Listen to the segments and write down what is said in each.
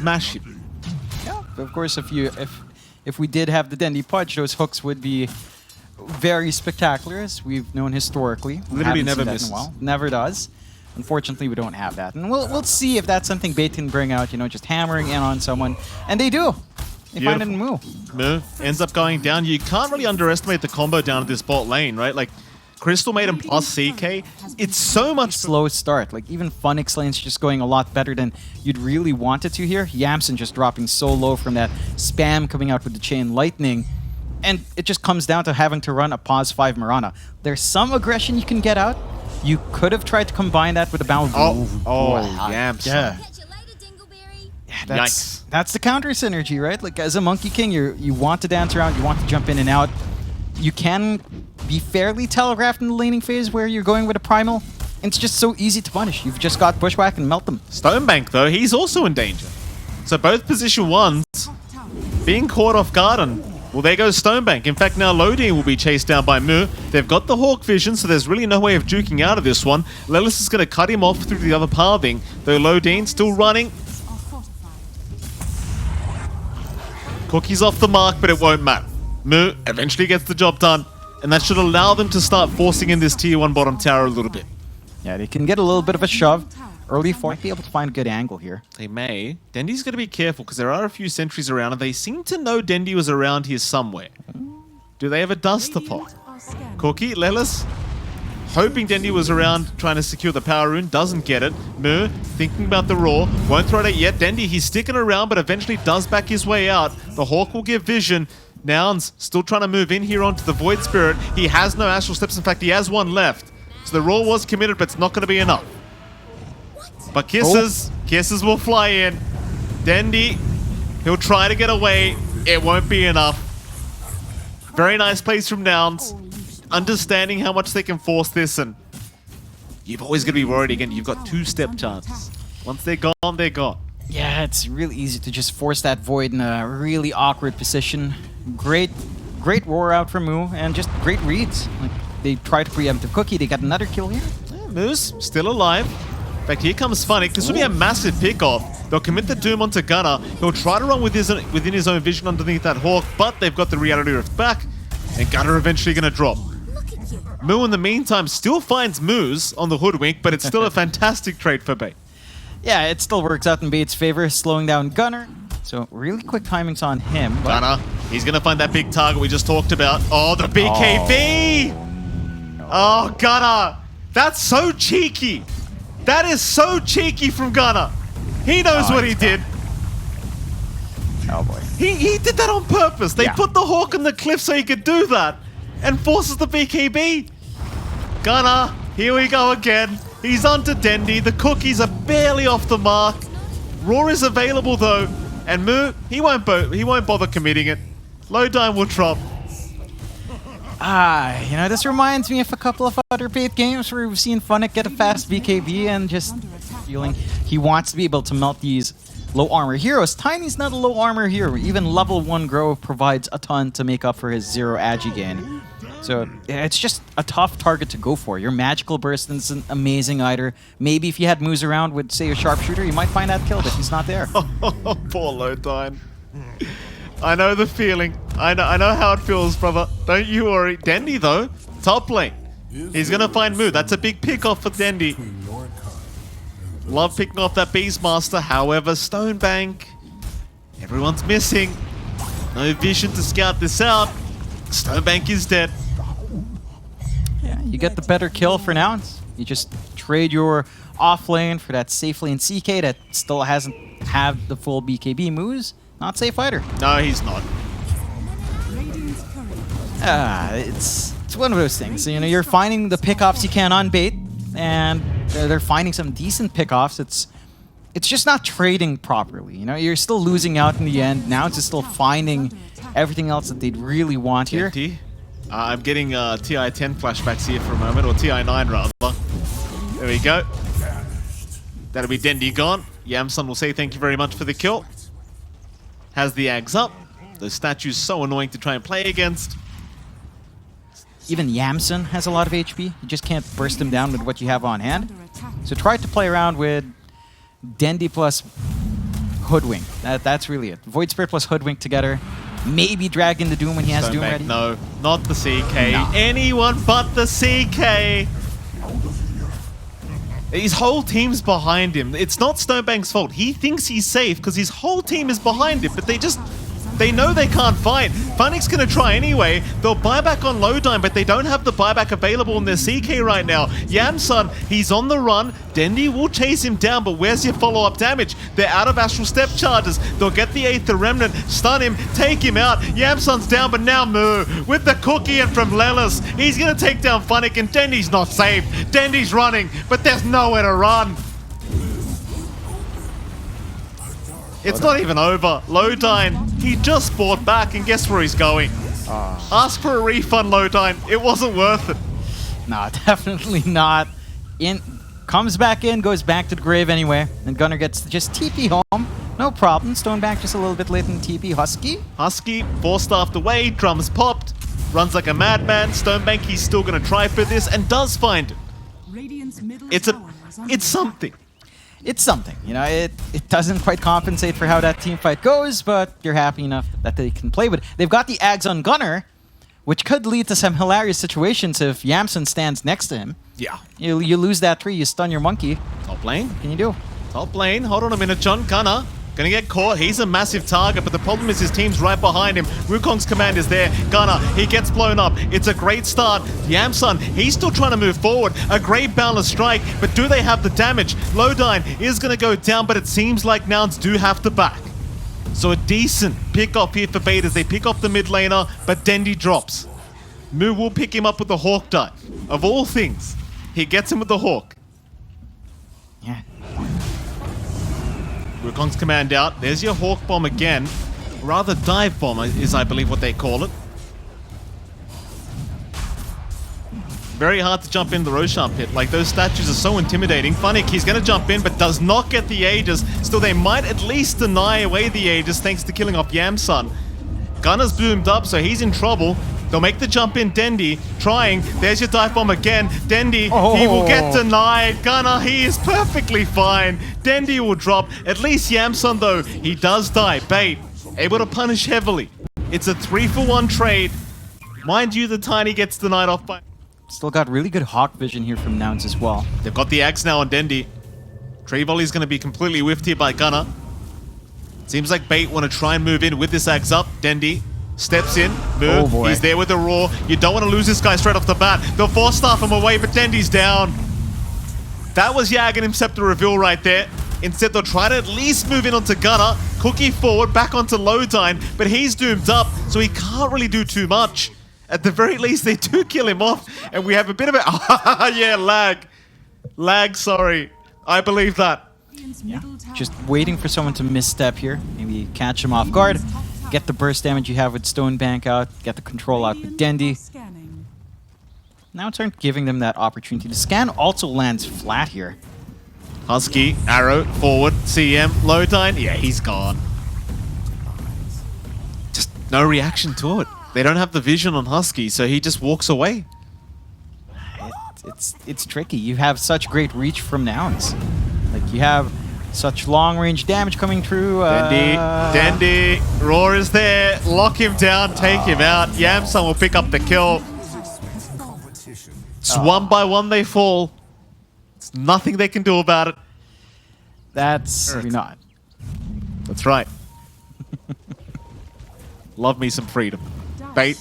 smash him. Yeah, of course, if we did have the Dendi Pudge, those hooks would be very spectacular, as we've known historically. Literally Haven't never seen that misses. in a while. Never does. Unfortunately, we don't have that. And we'll see if that's something Bait can bring out, you know, just hammering in on someone. And they do. They find it in Moo. Moo ends up going down. You can't really underestimate the combo down at this bot lane, right? Like, Crystal made him plus CK. It's so much... Slow start. Like, even Funix lane's just going a lot better than you'd really want it to here. Yamsen just dropping so low from that spam coming out with the Chain Lightning. And it just comes down to having to run a pause 5 Mirana. There's some aggression you can get out. You could have tried to combine that with a bound. Yamsen. Yeah. That's the counter synergy, right? Like, as a Monkey King, you want to dance around, you want to jump in and out. You can be fairly telegraphed in the laning phase where you're going with a primal. It's just so easy to punish. You've just got Bushwhack and melt them. Stonebank, though, he's also in danger. So both position ones being caught off guard, and well, there goes Stonebank. In fact, now Lodine will be chased down by Moo. They've got the Hawk Vision, so there's really no way of juking out of this one. Lelis is going to cut him off through the other pathing, though Lodine still running. Cookie's off the mark, but it won't matter. Moo eventually gets the job done, and that should allow them to start forcing in this tier 1 bottom tower a little bit. Yeah, they can get a little bit of a shove. Early might be able to find a good angle here. They may. Dendi's got to be careful because there are a few sentries around, and they seem to know Dendi was around here somewhere. Do they have a dust to pop? Cookie, Lelis, hoping Dendi was around trying to secure the power rune, doesn't get it. Moo, thinking about the roar, won't throw it out yet. Dendi, he's sticking around, but eventually does back his way out. The Hawk will give vision. Nouns still trying to move in here onto the Void Spirit. He has no Astral Steps. In fact, he has one left. So the roar was committed, but it's not going to be enough. But Kisses will fly in. Dendi, he'll try to get away. It won't be enough. Very nice plays from Nouns. Understanding how much they can force this, and you've always got to be worried again. You've got 2-step chances. Once they're gone, they're gone. Yeah, it's really easy to just force that Void in a really awkward position. Great roar out from Moo, and just great reads. Like, they try to preempt the Cookie. They got another kill here. Yeah, Moo's still alive. In fact, here comes Funnick. This will be a massive pick-off. They'll commit the Doom onto Gunner. He'll try to run within his own vision underneath that Hawk, but they've got the Reality Rift back, and Gunner eventually going to drop. Moo, in the meantime, still finds Moos on the Hoodwink, but it's still a fantastic trade for Bait. Yeah, it still works out in Bait's favor, slowing down Gunner. So really quick timings on him. Gunner, he's going to find that big target we just talked about. Oh, the BKB! Oh, Gunner! That's so cheeky! That is so cheeky from Gunner. He knows what he did. Oh boy. He did that on purpose. They put the Hawk on the cliff so he could do that. And forces the BKB. Gunner, here we go again. He's onto Dendi. The cookies are barely off the mark. Roar is available though. And Moo, he won't bother committing it. Lodine will drop. You know, this reminds me of a couple of other Bait games where we've seen Funnick get a fast BKB and just feeling he wants to be able to melt these low armor heroes. Tiny's not a low armor hero. Even level 1 Grove provides a ton to make up for his 0 agi gain. So it's just a tough target to go for. Your Magical Burst is an amazing either. Maybe if you had Moose around with, say, a Sharpshooter, you might find that kill, but he's not there. Poor Lodine. I know the feeling. I know how it feels, brother. Don't you worry. Dendi, though, top lane. He's going to find Moo. That's a big pick-off for Dendi. Love picking off that Beastmaster. However, Stonebank, everyone's missing. No vision to scout this out. Stonebank is dead. Yeah, you get the better kill for Nouns. You just trade your off lane for that safe lane CK that still hasn't had the full BKB moves. Not safe fighter. No, he's not. It's one of those things. You know, you're finding the pickoffs you can on Bait, and they're finding some decent pickoffs. It's just not trading properly. You know, you're still losing out in the end. Now it's just still finding everything else that they'd really want here. I'm getting TI-10 flashbacks here for a moment, or TI-9 rather. There we go. That'll be Dendi gone. Yamson will say thank you very much for the kill. Has the Ags up. The statue's so annoying to try and play against. Even Yamson has a lot of HP. You just can't burst him down with what you have on hand. So try to play around with Dendi plus Hoodwink. That's really it. Void Spirit plus Hoodwink together. Maybe Dragon the Doom when he has Doom ready. No, not the CK. No. Anyone but the CK. His whole team's behind him. It's not Stonebank's fault. He thinks he's safe because his whole team is behind him, but they know they can't fight. Funny's gonna try anyway. They'll buy back on Lowdine, but they don't have the buyback available in their CK right now. Yamsun, he's on the run. Dendi will chase him down, but where's your follow-up damage? They're out of Astral Step charges. They'll get the Aether Remnant, stun him, take him out. Yamsun's down, but now Moo with the cookie and from Lelis. He's gonna take down Funnick, and Dendi's not safe. Dendi's running, but there's nowhere to run. It's not even over. Lowdine, he just bought back, and guess where he's going? Ask for a refund, Lowdine. It wasn't worth it. No, definitely not. Comes back in, goes back to the grave anyway, and Gunnar gets just TP home. No problem. Stonebank just a little bit late in TP. Husky, force-staffed away, drums popped, runs like a madman. Stonebank, he's still going to try for this, and does find it. It's something. It's something, you know, it doesn't quite compensate for how that team fight goes, but you're happy enough that they can play with it. They've got the Ags on Gunnar, which could lead to some hilarious situations if Yamsun stands next to him. Yeah. You lose that tree, you stun your monkey. Top lane. What can you do? Top lane. Hold on a minute, John. Gunnar gonna get caught. He's a massive target, but the problem is his team's right behind him. Wukong's command is there. Gunnar, he gets blown up. It's a great start. Yamsun, he's still trying to move forward. A great boundless strike, but do they have the damage? Lowdine is gonna go down, but it seems like Nouns do have to back. So a decent pick off here for Betas. They pick off the mid laner, but Dendi drops. Moo will pick him up with the Hawk dive. Of all things, he gets him with the Hawk. Yeah. Wukong's command out. There's your Hawk Bomb again. Rather dive bomb is, I believe, what they call it. Very hard to jump in the Roshan pit. Like, those statues are so intimidating. Funnick, he's going to jump in, but does not get the Aegis. Still, they might at least deny away the Aegis thanks to killing off Yamsun. Gunnar's boomed up, so he's in trouble. They'll make the jump in. Dendi trying. There's your dive bomb again. Dendi, he will get denied. Gunnar, he is perfectly fine. Dendi will drop. At least Yamsun, though, he does die. Bait, able to punish heavily. It's a 3-for-1 trade. Mind you, the Tiny gets denied off by... Still got really good Hawk vision here from Nouns as well. They've got the axe now on Dendi. Tree Volley's going to be completely whiffed here by Gunnar. Seems like Bait want to try and move in with this axe up. Dendi steps in. Moo, he's there with the roar. You don't want to lose this guy straight off the bat. They'll force staff him away, but Dendi's down. That was Yag and Scepter reveal right there. Instead, they'll try to at least move in onto Gunnar. Cookie forward, back onto Lowdine, but he's doomed up, so he can't really do too much. At the very least, they do kill him off, and we have a bit of a... yeah, lag. Lag, sorry. I believe that. Yeah, just waiting for someone to misstep here. Maybe catch him off guard. Get the burst damage you have with Stonebank out. Get the control out with Dendi. Now it's aren't giving them that opportunity. The scan also lands flat here. Husky, arrow, forward, CM, Lowdine. Yeah, he's gone. Just no reaction to it. They don't have the vision on Husky, so he just walks away. It's tricky. You have such great reach from Nouns. Like, you have such long-range damage coming through. Dendi, Roar is there. Lock him down, take him out. Yamsun will pick up the kill. It's one by one they fall. There's nothing they can do about it. That's not. That's right. Love me some freedom. Bait,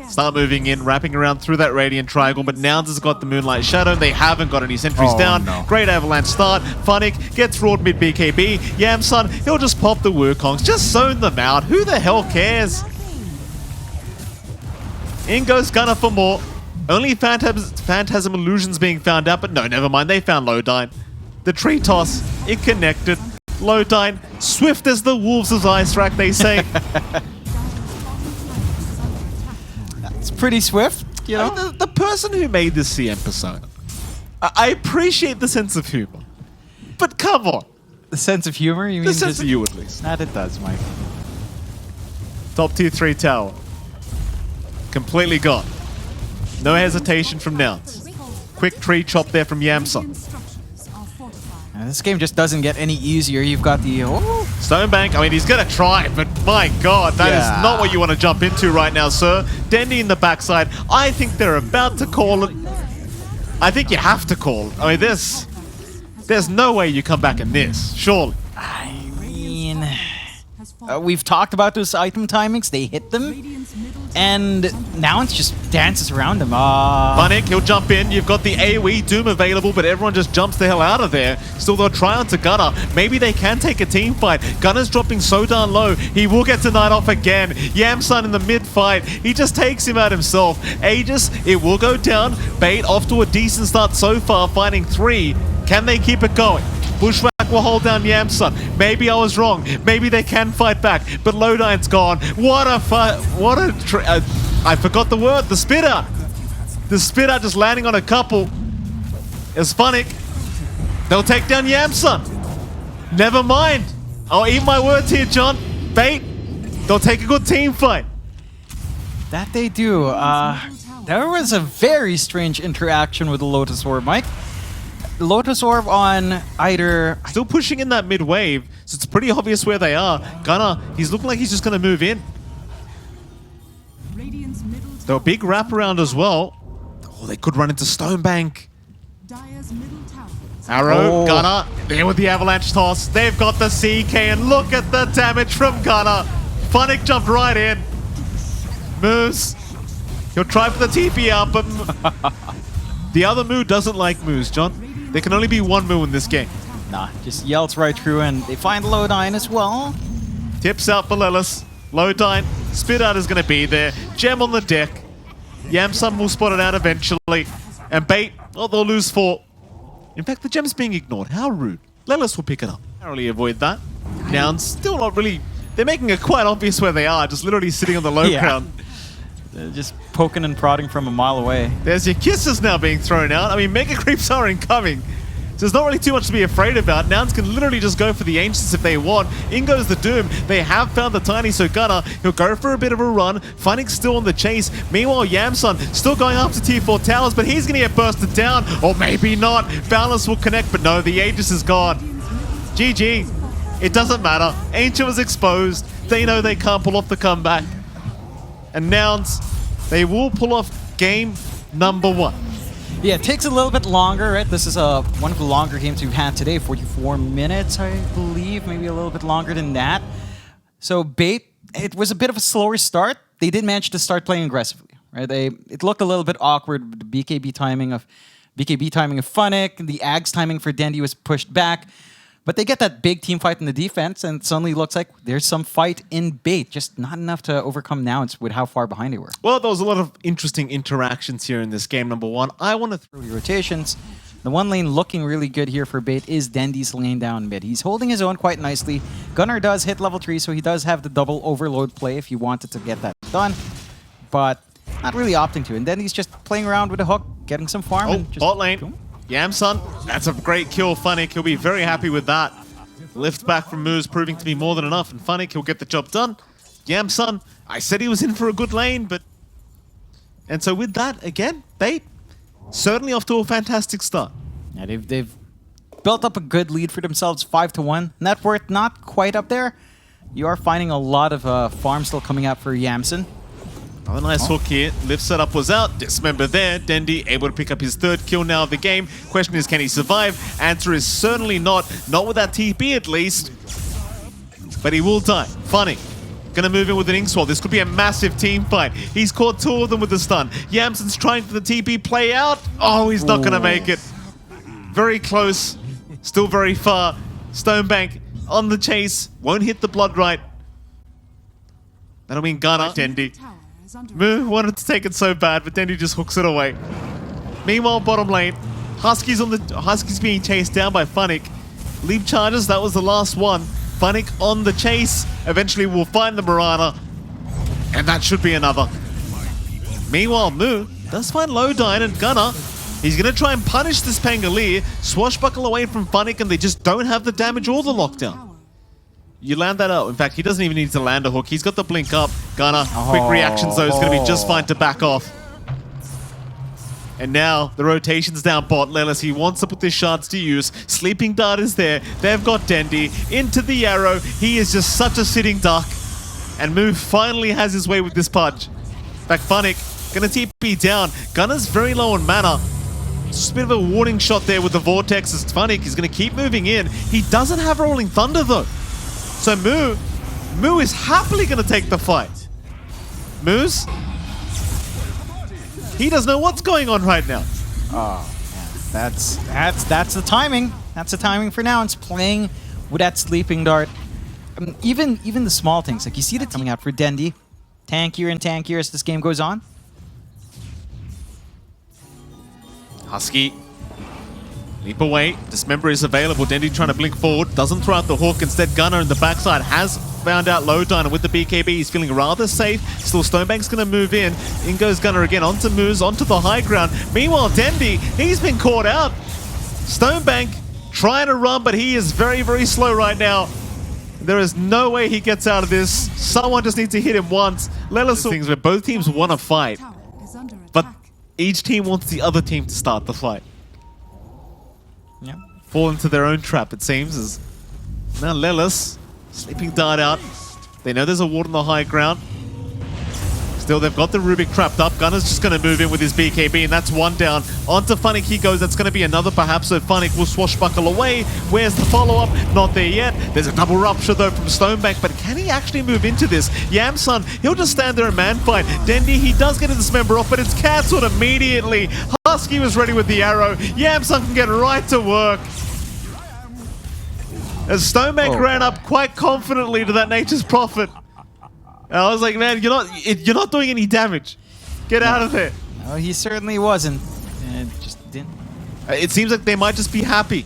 start moving in, wrapping around through that Radiant Triangle, but Nouns has got the Moonlight Shadow. They haven't got any sentries down. No. Great Avalanche start. Funnick gets roared mid BKB. Yamsun, he'll just pop the Wukongs. Just zone them out. Who the hell cares? In goes Gunnar for more. Only Phantasm Illusions being found out, but no, never mind. They found Lowdine. The tree toss, it connected. Lowdine, swift as the wolves of Ice Rack, they say. It's pretty swift, you know? The person who made this CM persona, I appreciate the sense of humor, but come on. The sense of humor? You mean the sense of you, at least. That it does, Mike. Top tier 3 tower. Completely gone. No hesitation from Nouns. Quick tree chop there from Yamsun. this game just doesn't get any easier. You've got the Stonebank, I mean, he's going to try, but my God, that is not what you want to jump into right now, sir. Dendy in the backside. I think they're about to call it. I think you have to call it. I mean, there's no way you come back in this, surely. I mean, we've talked about those item timings. They hit them. And now it's just dances around him. Funnick, he'll jump in. You've got the AoE Doom available, but everyone just jumps the hell out of there. Still, they'll try onto Gunnar. Maybe they can take a team fight. Gunnar's dropping so darn low. He will get denied off again. Yamsun in the mid-fight. He just takes him out himself. Aegis, it will go down. Bait off to a decent start so far, finding 3. Can they keep it going? Bushwhack will hold down Yamsun. Maybe I was wrong. Maybe they can fight back. But Lodine's gone. What a fight. What a... I forgot the word. The spit out. The spit out just landing on a couple. It's Funnick. They'll take down Yamsun. Never mind. I'll eat my words here, John. Bait. They'll take a good team fight. That they do. There was a very strange interaction with the Lotus Orb, Mike. Lotus Orb on either... Still pushing in that mid-wave, so it's pretty obvious where they are. Gunnar, he's looking like he's just going to move in. They're a big wraparound as well. Oh, they could run into Stonebank. Arrow, Gunnar, there with the avalanche toss. They've got the CK, and look at the damage from Gunnar. Funnick jumped right in. Moves. He'll try for the TP out, but... the other Moo doesn't like moves, John. There can only be one Moo in this game. Nah, just yells right through, and they find Lodine as well. Tips out for Lelis. Lodine, spit out is going to be there. Gem on the deck. Yamsun will spot it out eventually. And Bait, oh, they'll lose 4. In fact, the gem's being ignored. How rude. Lelis will pick it up. Narrowly avoid that. Nouns, still not really... They're making it quite obvious where they are, just literally sitting on the low ground. They're just poking and prodding from a mile away. There's your kisses now being thrown out. I mean, Mega Creeps are incoming. So there's not really too much to be afraid about. Nouns can literally just go for the Ancients if they want. In goes the Doom. They have found the Tiny, so Gunnar, he'll go for a bit of a run. Funnick's still on the chase. Meanwhile, Yamsun still going after Tier 4 towers, but he's going to get bursted down. Or maybe not. Balance will connect, but no, the Aegis is gone. GG. It doesn't matter. Ancient was exposed. They know they can't pull off the comeback. And Nouns, they will pull off game number 1. Yeah, it takes a little bit longer, right? This is one of the longer games we've had today, 44 minutes, I believe, maybe a little bit longer than that. So Bait, it was a bit of a slower start. They did manage to start playing aggressively, right? It looked a little bit awkward with the BKB timing of Funnick, the Ags timing for Dendy was pushed back. But they get that big team fight in the defense, and it suddenly looks like there's some fight in Bait. Just not enough to overcome Nouns with how far behind they were. Well, there was a lot of interesting interactions here in this game, number 1. I want to throw your rotations. The one lane looking really good here for Bait is Dendy's lane down mid. He's holding his own quite nicely. Gunnar does hit level 3, so he does have the double overload play if you wanted to get that done. But not really opting to. And then he's just playing around with the hook, getting some farm. Oh, and just bot lane. Yamsun, that's a great kill. Funnick, he'll be very happy with that. Lift back from moves proving to be more than enough, and Funnick, he'll get the job done. Yamsun, I said he was in for a good lane, but... And so with that, again, Bait, certainly off to a fantastic start. Yeah, they've built up a good lead for themselves, 5-1. Net worth not quite up there. You are finding a lot of farm still coming out for Yamsun. Oh, a nice hook here. Lift setup was out. Dismember there. Dendy able to pick up his 3rd kill now of the game. Question is, can he survive? Answer is certainly not. Not with that TP at least. But he will die. Funny. Gonna move in with an Inkswell. This could be a massive team fight. He's caught 2 of them with the stun. Yamsun's trying for the TP play out. Oh, he's not gonna make it. Very close. Still very far. Stonebank on the chase. Won't hit the blood right. That'll mean Gunnar. Dendy. Moo wanted to take it so bad, but Dendy just hooks it away. Meanwhile, bottom lane, Husky's being chased down by Funnick. Leap charges, that was the last one. Funnick on the chase. Eventually we'll find the Mirana. And that should be another. Meanwhile, Moo does find Lodine and Gunnar. He's going to try and punish this Pangolier, swashbuckle away from Funnick, and they just don't have the damage or the lockdown. You land that out. In fact, he doesn't even need to land a hook. He's got the blink up. Gunnar, quick reactions though, is going to be just fine to back off. And now the rotation's down bot. Lelis, he wants to put this shards to use. Sleeping Dart is there. They've got Dendi into the arrow. He is just such a sitting duck. And Moo finally has his way with this punch. In fact, Funnick gonna TP down. Gunner's very low on mana. Just a bit of a warning shot there with the Vortex as Funnick is gonna keep moving in. He doesn't have Rolling Thunder though. So Moo is happily gonna take the fight. Moose? He doesn't know what's going on right now. Oh, man. That's the timing. That's the timing for now. It's playing with that Sleeping Dart. I mean, even the small things, like you see the coming out for Dendi. Tankier and tankier as this game goes on. Husky. Leap away. Dismember is available. Dendi trying to blink forward. Doesn't throw out the hook. Instead, Gunner in the backside has found out Lowdown. And with the BKB, he's feeling rather safe. Still, Stonebank's going to move in. In goes Gunner again. Onto Moose. Onto the high ground. Meanwhile, Dendi, he's been caught out. Stonebank trying to run, but he is very, very slow right now. There is no way he gets out of this. Someone just needs to hit him once. Lelis things where both teams want to fight, but each team wants the other team to start the fight. Yeah. Fall into their own trap, it seems. As now Lelis, Sleeping Dart out. They know there's a ward on the high ground. Still, they've got the Rubik trapped up. Gunner's just going to move in with his BKB, and that's one down. Onto Funnick he goes. That's going to be another perhaps, so Funnick will swashbuckle away. Where's the follow-up? Not there yet. There's a double rupture, though, from Stonebank, but can he actually move into this? Yamsun, he'll just stand there and man-fight. Dendi, he does get a dismember off, but it's cancelled immediately. Husky was ready with the arrow. Yamsun can get right to work. As Stonebank ran up quite confidently to that Nature's Prophet. And I was like, man, you're not doing any damage. Get out of there. No, he certainly wasn't. It just didn't. It seems like they might just be happy.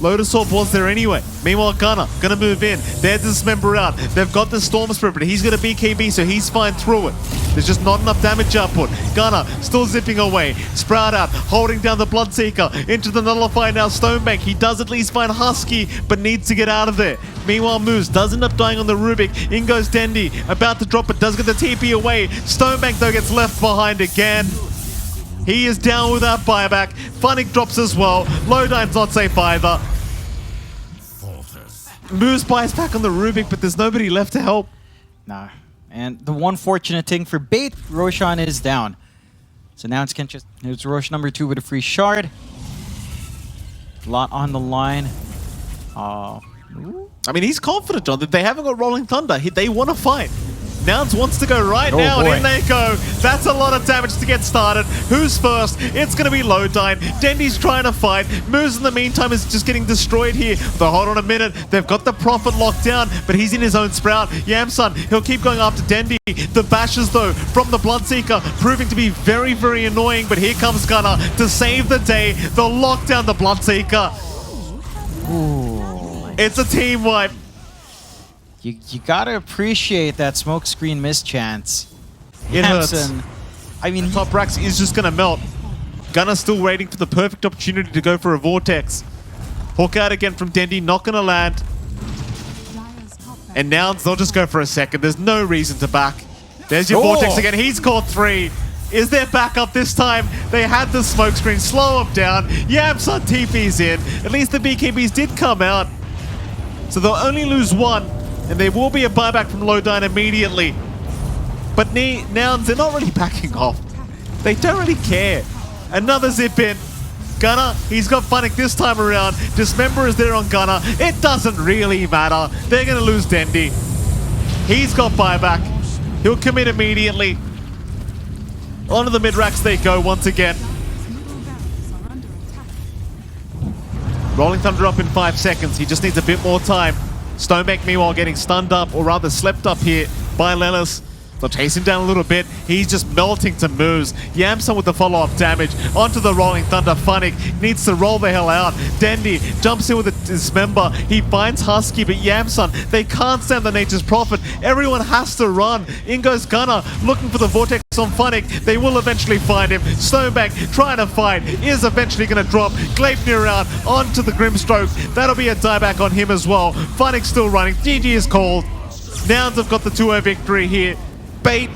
Lotus Orb was there anyway. Meanwhile, Gunner gonna move in. There's Dismember out. They've got the Storm Spirit, but he's gonna BKB, so he's fine through it. There's just not enough damage output. Gunner still zipping away. Sprout out, holding down the Bloodseeker. Into the Nullify now, Stonebank. He does at least find Husky, but needs to get out of there. Meanwhile, Moose does end up dying on the Rubik. In goes Dendi, about to drop it, does get the TP away. Stonebank, though, gets left behind again. He is down without buyback. Funnick drops as well. Lowdine's not safe either. Moose buys back on the Rubik, but there's nobody left to help. Nah. And the one fortunate thing for Bait, Roshan is down. So now it's just it's Rosh number 2 with a free shard. A lot on the line. I mean, he's confident, John, that they haven't got Rolling Thunder. They want to fight. Nouns wants to go right now, and in they go. That's a lot of damage to get started. Who's first? It's going to be Lowdine. Dendi's trying to fight. Moose in the meantime is just getting destroyed here. But hold on a minute. They've got the Prophet locked down, but he's in his own Sprout. Yamsun, he'll keep going after Dendi. The bashes, though, from the Bloodseeker, proving to be very, very annoying. But here comes Gunner to save the day. They'll lock down the Bloodseeker. Ooh. It's a team wipe. You gotta appreciate that smokescreen mischance. It hurts. I mean, Top Rax is just gonna melt. Gunner's still waiting for the perfect opportunity to go for a Vortex. Hook out again from Dendi, not gonna land. And Nouns, they'll just go for a second. There's no reason to back. There's your Vortex again. He's caught 3. Is there backup this time? They had the smokescreen. Slow him down. Yamsun TP's in. At least the BKBs did come out. So they'll only lose 1. And there will be a buyback from Lowdine immediately. But Nouns, they're not really backing off. They don't really care. Another zip in. Gunner, he's got Funnick this time around. Dismember is there on Gunner. It doesn't really matter. They're going to lose Dendi. He's got buyback. He'll commit immediately. Onto the mid-racks they go once again. Rolling Thunder up in 5 seconds. He just needs a bit more time. Stonebank, meanwhile, getting stunned up, or rather slept up here by Lelis. They'll chase him down a little bit. He's just melting to moves. Yamsun with the follow-up damage. Onto the Rolling Thunder. Funnick needs to roll the hell out. Dendi jumps in with a Dismember. He finds Husky, but Yamsun, they can't stand the Nature's Prophet. Everyone has to run. In goes Gunner, looking for the Vortex on Funnick. They will eventually find him. Stonebank trying to fight, is eventually going to drop. Gleipnir out onto the Grimstroke. That'll be a dieback on him as well. Funnick still running. GG is called. Nouns have got the 2-0 victory here. Bait,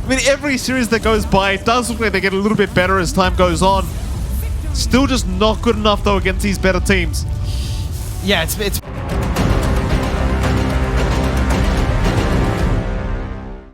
I mean, every series that goes by, it does look like they get a little bit better as time goes on. Still just not good enough, though, against these better teams. Yeah, it's